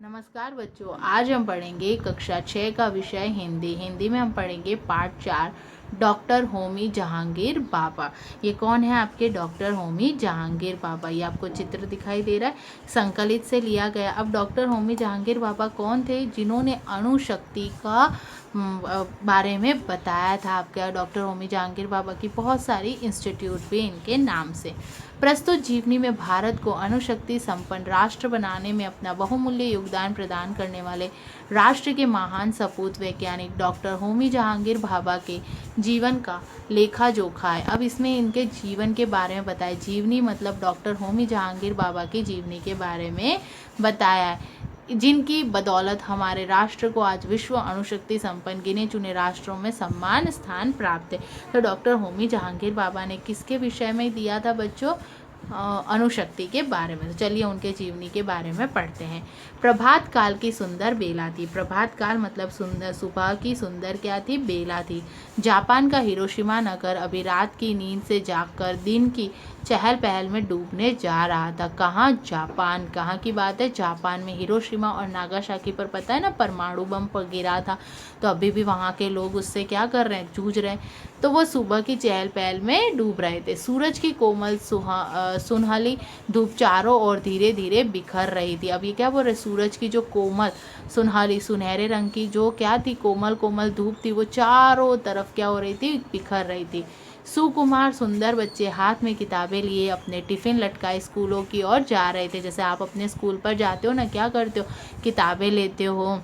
नमस्कार बच्चों, आज हम पढ़ेंगे कक्षा 6 का विषय हिंदी में हम पढ़ेंगे पाठ 4 डॉक्टर होमी जहांगीर बाबा। ये कौन है आपके डॉक्टर होमी जहांगीर बाबा? ये आपको चित्र दिखाई दे रहा है, संकलित से लिया गया। अब डॉक्टर होमी जहांगीर बाबा कौन थे? जिन्होंने अणुशक्ति का बारे में बताया था। आपके डॉक्टर होमी जहांगीर बाबा की बहुत सारी इंस्टीट्यूट भी इनके नाम से। प्रस्तुत जीवनी में भारत को अणुशक्ति संपन्न राष्ट्र बनाने में अपना बहुमूल्य योगदान प्रदान करने वाले राष्ट्र के महान सपूत वैज्ञानिक डॉक्टर होमी जहांगीर भाभा के जीवन का लेखा जोखा है। अब इसमें इनके जीवन के बारे में बताया। जीवनी मतलब डॉक्टर होमी जहांगीर बाबा की जीवनी के बारे में बताया है, जिनकी बदौलत हमारे राष्ट्र को आज विश्व अणुशक्ति संपन्न गिने चुने राष्ट्रों में सम्मान स्थान प्राप्त है। तो डॉक्टर होमी जहांगीर बाबा ने किसके विषय में दिया था बच्चों? अणुशक्ति के बारे में। तो चलिए उनके जीवनी के बारे में पढ़ते हैं। प्रभात काल की सुंदर बेला थी। प्रभात काल मतलब सुंदर, सुबह की सुंदर क्या थी? बेला थी। जापान का हिरोशिमा नगर अभी रात की नींद से जागकर दिन की चहल पहल में डूबने जा रहा था। कहाँ? जापान। कहाँ की बात है? जापान में। हिरोशिमा और नागासाकी पर पता है ना, परमाणु बम पर गिरा था। तो अभी भी वहाँ के लोग उससे क्या कर रहे हैं? जूझ रहे हैं। तो वो सुबह की चहल पहल में डूब रहे थे। सूरज की कोमल सुनहली धूप चारों ओर धीरे धीरे बिखर रही थी। अब ये क्या बोल रहे? सूरज की जो कोमल सुनहली सुनहरे रंग की जो क्या थी? कोमल कोमल धूप थी, वो चारों तरफ क्या हो रही थी? बिखर रही थी। सुकुमार सुंदर बच्चे हाथ में किताबें लिए अपने टिफिन लटकाए स्कूलों की ओर जा रहे थे। जैसे आप अपने स्कूल पर जाते हो ना, क्या करते हो? किताबें लेते हो।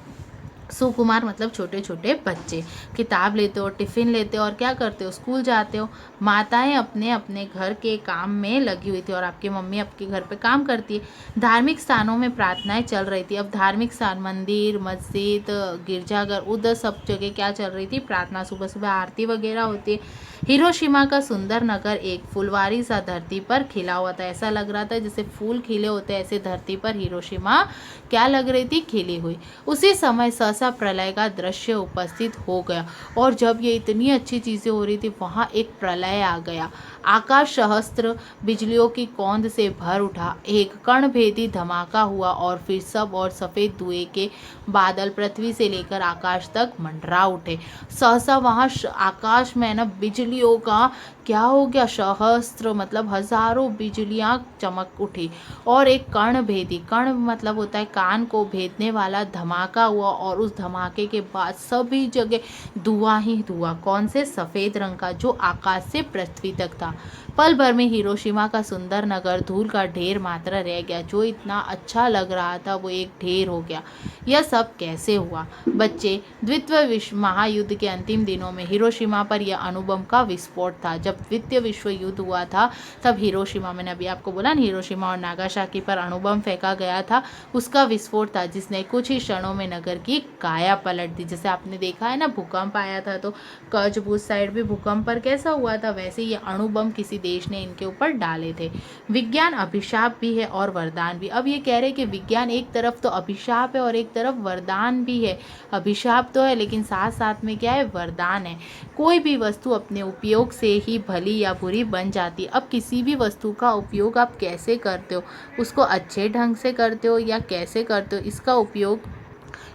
सुकुमार मतलब छोटे छोटे बच्चे किताब लेते हो, टिफिन लेते हो और क्या करते हो? स्कूल जाते हो। माताएं अपने अपने घर के काम में लगी हुई थी और आपकी मम्मी आपके घर पे काम करती है। धार्मिक स्थानों में प्रार्थनाएं चल रही थी। अब धार्मिक स्थान, मंदिर, मस्जिद, गिरजाघर, उधर सब जगह क्या चल रही थी? प्रार्थना। सुबह सुबह आरती वगैरह होती है। हिरोशिमा का सुंदर नगर एक फुलवारी सा धरती पर खिला हुआ था। ऐसा लग रहा था जैसे फूल खिले होते हैं, ऐसे धरती पर हिरोशिमा क्या लग रही थी? खिली हुई। उसी समय सहसा प्रलय का दृश्य उपस्थित हो गया। और जब ये इतनी अच्छी चीजें हो रही थी, वहां एक प्रलय आ गया। आकाश सहस्त्र बिजलियों की कौंध से भर उठा। एक कर्णभेदी धमाका हुआ और फिर सब और सफेद धुएं के बादल पृथ्वी से लेकर आकाश तक मंडरा उठे। सहसा वहां आकाश में ना बिजलियों का क्या हो गया? सहस्त्र मतलब हजारों बिजलियां चमक उठी और एक कर्णभेदी, कर्ण मतलब होता है कान को भेदने वाला, धमाका हुआ और उस धमाके के बाद सभी जगह धुआं ही धुआं। कौन से? सफेद रंग का, जो आकाश से पृथ्वी तक था। पल भर में हिरोशिमा का सुंदर नगर धूल का ढेर मात्र रह गया। जो इतना अच्छा लग रहा था वो एक ढेर हो गया। यह सब कैसे हुआ बच्चे? द्वितीय विश्व महायुद्ध के अंतिम दिनों में हिरोशिमा पर यह अणुबम का विस्फोट था। जब द्वितीय विश्व युद्ध हुआ था तब हिरोशिमा, मैंने अभी आपको बोला ना, हिरोशिमा और नागासाकी पर अणुबम फेंका गया था। उसका विस्फोट था जिसने कुछ ही क्षणों में नगर की काया पलट दी। जैसे आपने देखा है ना, भूकंप आया था तो कर्जबूज साइड भी भूकंप पर कैसा हुआ था, वैसे ये अणुबम किसी देश ने इनके ऊपर डाले थे। विज्ञान अभिशाप भी है और वरदान भी। अब ये कह रहे कि विज्ञान एक तरफ तो अभिशाप है और एक तरफ वरदान भी है। अभिशाप तो है लेकिन साथ साथ में क्या है? वरदान है। कोई भी वस्तु अपने उपयोग से ही भली या बुरी बन जाती। अब किसी भी वस्तु का उपयोग आप कैसे करते हो? उसको अच्छे ढंग से करते हो या कैसे करते हो इसका उपयोग?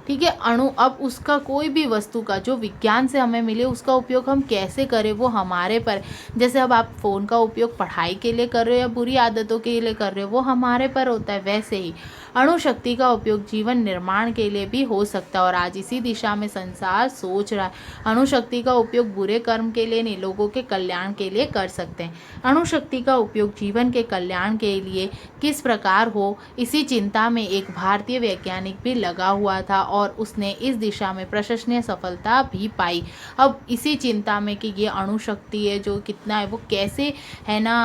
ठीक है, अणु, अब उसका कोई भी वस्तु का जो विज्ञान से हमें मिले उसका उपयोग हम कैसे करें वो हमारे पर। जैसे अब आप फ़ोन का उपयोग पढ़ाई के लिए कर रहे हो या बुरी आदतों के लिए कर रहे हो, वो हमारे पर होता है। वैसे ही अणुशक्ति का उपयोग जीवन निर्माण के लिए भी हो सकता है और आज इसी दिशा में संसार सोच रहा है। अणुशक्ति का उपयोग बुरे कर्म के लिए नहीं, लोगों के कल्याण के लिए कर सकते हैं। अणुशक्ति का उपयोग जीवन के कल्याण के लिए किस प्रकार हो, इसी चिंता में एक भारतीय वैज्ञानिक भी लगा हुआ था और उसने इस दिशा में प्रशंसनीय सफलता भी पाई। अब इसी चिंता में कि ये अणुशक्ति है जो कितना है, वो कैसे है ना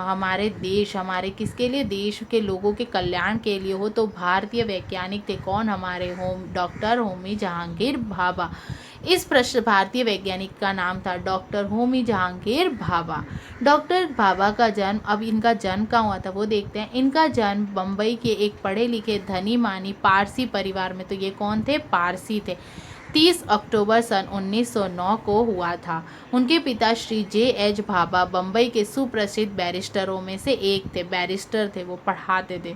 हमारे देश, हमारे किसके लिए? देश के लोगों के कल्याण के लिए हो। तो भारतीय वैज्ञानिक थे कौन? हमारे डॉक्टर होमी जहांगीर भाभा। इस भारतीय वैज्ञानिक का नाम था डॉक्टर होमी जहांगीर भाभा। डॉक्टर भाभा का जन्म, अब इनका जन्म कहाँ हुआ था वो देखते हैं। इनका जन्म बम्बई के एक पढ़े लिखे धनी मानी पारसी परिवार में, तो ये कौन थे? पारसी थे। 30 अक्टूबर सन 1909 को हुआ था। उनके पिता श्री J.H. भाभा बम्बई के सुप्रसिद्ध बैरिस्टरों में से एक थे। बैरिस्टर थे, वो पढ़ाते थे।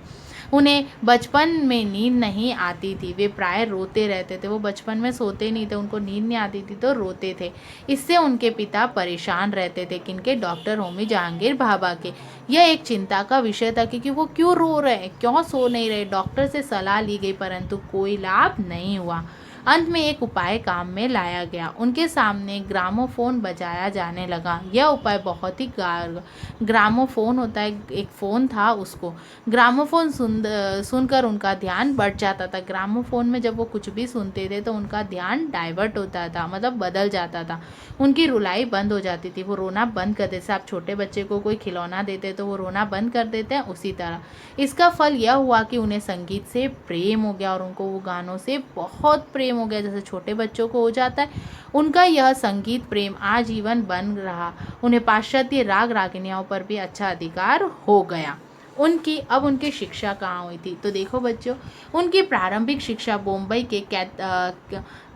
उन्हें बचपन में नींद नहीं आती थी, वे प्राय रोते रहते थे। वो बचपन में सोते नहीं थे, उनको नींद नहीं आती थी तो रोते थे। इससे उनके पिता परेशान रहते थे। किनके? डॉक्टर होमी जहांगीर भाभा के। यह एक चिंता का विषय था कि वो क्यों रो रहे हैं, क्यों सो नहीं रहे। डॉक्टर से सलाह ली गई परंतु कोई लाभ नहीं हुआ। अंत में एक उपाय काम में लाया गया। उनके सामने ग्रामोफोन बजाया जाने लगा। यह उपाय बहुत ही ग्रामोफोन होता है, एक फ़ोन था, उसको ग्रामोफोन सुनकर उनका ध्यान बढ़ जाता था। ग्रामोफोन में जब वो कुछ भी सुनते थे तो उनका ध्यान डाइवर्ट होता था, मतलब बदल जाता था। उनकी रुलाई बंद हो जाती थी, वो रोना बंद कर देते। जैसे आप छोटे बच्चे को कोई खिलौना देते तो वो रोना बंद कर देते हैं, उसी तरह इसका फल यह हुआ कि उन्हें संगीत से प्रेम हो गया और उनको वो गानों से बहुत प्रेम हो गया, जैसे छोटे बच्चों को हो जाता है। उनका यह संगीत प्रेम आजीवन बन रहा। उन्हें पाश्चात्य राग रागिनियों पर भी अच्छा अधिकार हो गया। उनकी शिक्षा कहाँ हुई थी? तो देखो बच्चों, उनकी प्रारंभिक शिक्षा बॉम्बे के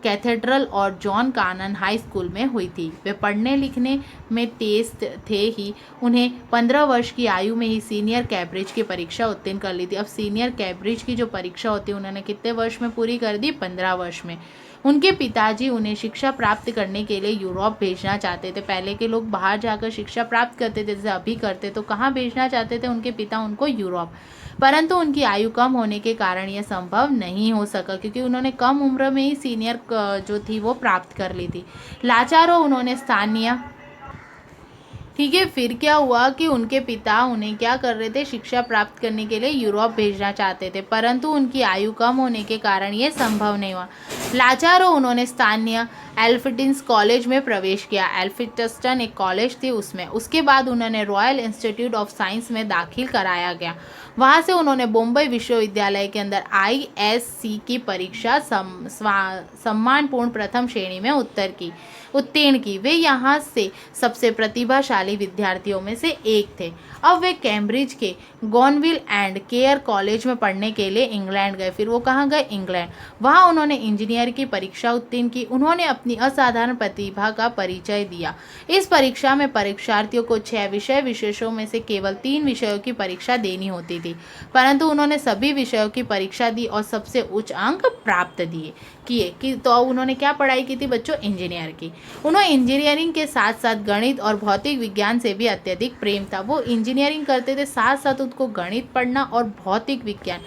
कैथेड्रल और जॉन कानन हाई स्कूल में हुई थी। वे पढ़ने लिखने में तेज थे ही। उन्हें 15 वर्ष की आयु में ही सीनियर कैम्ब्रिज की परीक्षा उत्तीर्ण कर ली थी। अब सीनियर कैम्ब्रिज की जो परीक्षा होती है उन्होंने कितने वर्ष में पूरी कर दी? 15 वर्ष में। उनके पिताजी उन्हें शिक्षा प्राप्त करने के लिए यूरोप भेजना चाहते थे। पहले के लोग बाहर जाकर शिक्षा प्राप्त करते थे, जैसे अभी करते, तो कहाँ भेजना चाहते थे उनके पिता? उनको यूरोप। परंतु उनकी आयु कम होने के कारण यह संभव नहीं हो सका, क्योंकि उन्होंने कम उम्र में ही सीनियर जो थी वो प्राप्त कर ली थी। लाचार हो उन्होंने स्थानीय, ठीक है, फिर क्या हुआ कि उनके पिता उन्हें क्या कर रहे थे? शिक्षा प्राप्त करने के लिए यूरोप भेजना चाहते थे, परंतु उनकी आयु कम होने के कारण ये संभव नहीं हुआ। लाचार हो उन्होंने स्थानीय एल्फ्रेटन कॉलेज में प्रवेश किया। एल्फ्रेटन एक कॉलेज थी उसमें। उसके बाद उन्होंने रॉयल इंस्टीट्यूट ऑफ साइंस में दाखिल कराया गया। वहाँ से उन्होंने बॉम्बे विश्वविद्यालय के अंदर ISC की परीक्षा सम्मानपूर्ण प्रथम श्रेणी में उत्तीर्ण की। वे यहाँ से सबसे प्रतिभाशाली विद्यार्थियों में से एक थे। अब वे कैम्ब्रिज के गॉनविल एंड केयर कॉलेज में पढ़ने के लिए इंग्लैंड गए। फिर वो कहाँ गए? इंग्लैंड। वहाँ उन्होंने इंजीनियर की परीक्षा उत्तीर्ण की। उन्होंने अपनी असाधारण प्रतिभा का परिचय दिया। इस परीक्षा में परीक्षार्थियों को 6 विषय विशेषों में से केवल 3 विषयों की परीक्षा देनी होती थी, परंतु उन्होंने सभी विषयों की परीक्षा दी और सबसे उच्च अंक प्राप्त किए। तो उन्होंने क्या पढ़ाई की थी बच्चों? इंजीनियर की। उन्हें इंजीनियरिंग के साथ साथ गणित और भौतिक विज्ञान से भी अत्यधिक प्रेम था। वो इंजीनियरिंग करते थे, साथ साथ उनको गणित पढ़ना और भौतिक विज्ञान,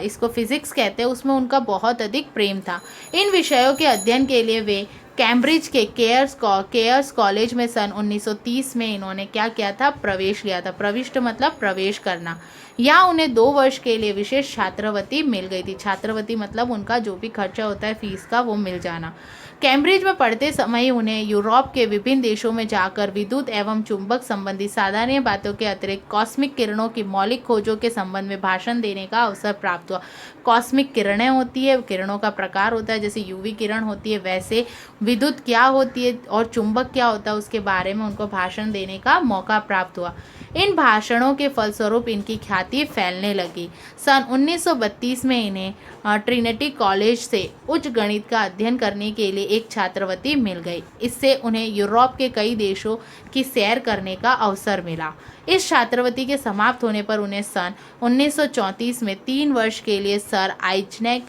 इसको फिजिक्स कहते हैं, उसमें उनका बहुत अधिक प्रेम था। इन विषयों के अध्ययन के लिए वे कैम्ब्रिज के केयर्स कॉलेज में सन 1930 में इन्होंने क्या किया था? प्रवेश लिया था। प्रविष्ट मतलब प्रवेश करना। यहाँ उन्हें 2 वर्ष के लिए विशेष छात्रवृत्ति मिल गई थी। छात्रवृत्ति मतलब उनका जो भी खर्चा होता है फीस का, वो मिल जाना। कैम्ब्रिज में पढ़ते समय उन्हें यूरोप के विभिन्न देशों में जाकर विद्युत एवं चुंबक संबंधी साधारण बातों के अतिरिक्त कॉस्मिक किरणों की मौलिक खोजों के संबंध में भाषण देने का अवसर प्राप्त हुआ। कॉस्मिक किरणें होती है, किरणों का प्रकार होता है, जैसे UV किरण होती है, वैसे विद्युत क्या होती है और चुंबक क्या होता है उसके बारे में उनको भाषण देने का मौका प्राप्त हुआ। इन भाषणों के फलस्वरूप इनकी ख्याति फैलने लगी। सन 1932 में इन्हें ट्रिनिटी कॉलेज से उच्च गणित का अध्ययन करने के लिए एक छात्रवृत्ति मिल गई। इससे उन्हें यूरोप के कई देशों की सैर करने का अवसर मिला। इस छात्रवृत्ति के समाप्त होने पर उन्हें सन 1934 में 3 वर्ष के लिए सर आइजैक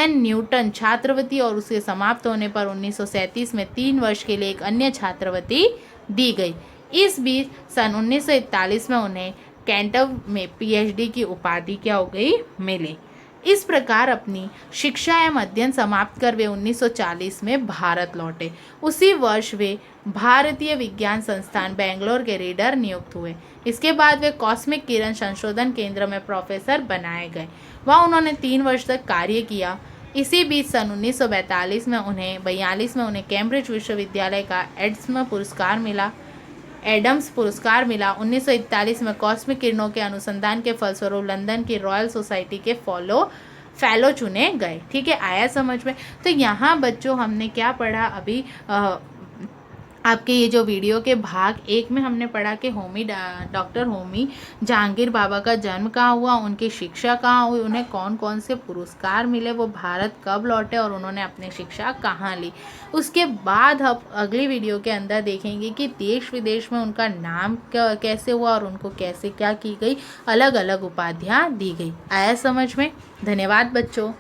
न्यूटन छात्रवृत्ति और उसके समाप्त होने पर 1937 में 3 वर्ष के लिए एक अन्य छात्रवृत्ति दी गई। इस बीच सन 1941 में उन्हें कैंटव में PhD की उपाधि क्या हो गई? मिली। इस प्रकार अपनी शिक्षा एवं अध्ययन समाप्त कर वे 1940 में भारत लौटे। उसी वर्ष वे भारतीय विज्ञान संस्थान बेंगलोर के रीडर नियुक्त हुए। इसके बाद वे कॉस्मिक किरण संशोधन केंद्र में प्रोफेसर बनाए गए। वहाँ उन्होंने 3 वर्ष तक कार्य किया। इसी बीच सन 1942 में उन्हें कैम्ब्रिज विश्वविद्यालय का एडम्स पुरस्कार मिला। 1941 में कॉस्मिक किरणों के अनुसंधान के फलस्वरूप लंदन की रॉयल सोसाइटी के फेलो चुने गए। ठीक है, आया समझ में? तो यहाँ बच्चों हमने क्या पढ़ा अभी? आपके ये जो वीडियो के भाग 1 में हमने पढ़ा कि डॉक्टर होमी जहांगीर बाबा का जन्म कहाँ हुआ, उनकी शिक्षा कहाँ हुई, उन्हें कौन कौन से पुरस्कार मिले, वो भारत कब लौटे और उन्होंने अपनी शिक्षा कहाँ ली। उसके बाद हम अगली वीडियो के अंदर देखेंगे कि देश विदेश में उनका नाम कैसे हुआ और उनको कैसे क्या की गई अलग अलग उपाधियाँ दी गई। आया समझ में? धन्यवाद बच्चों।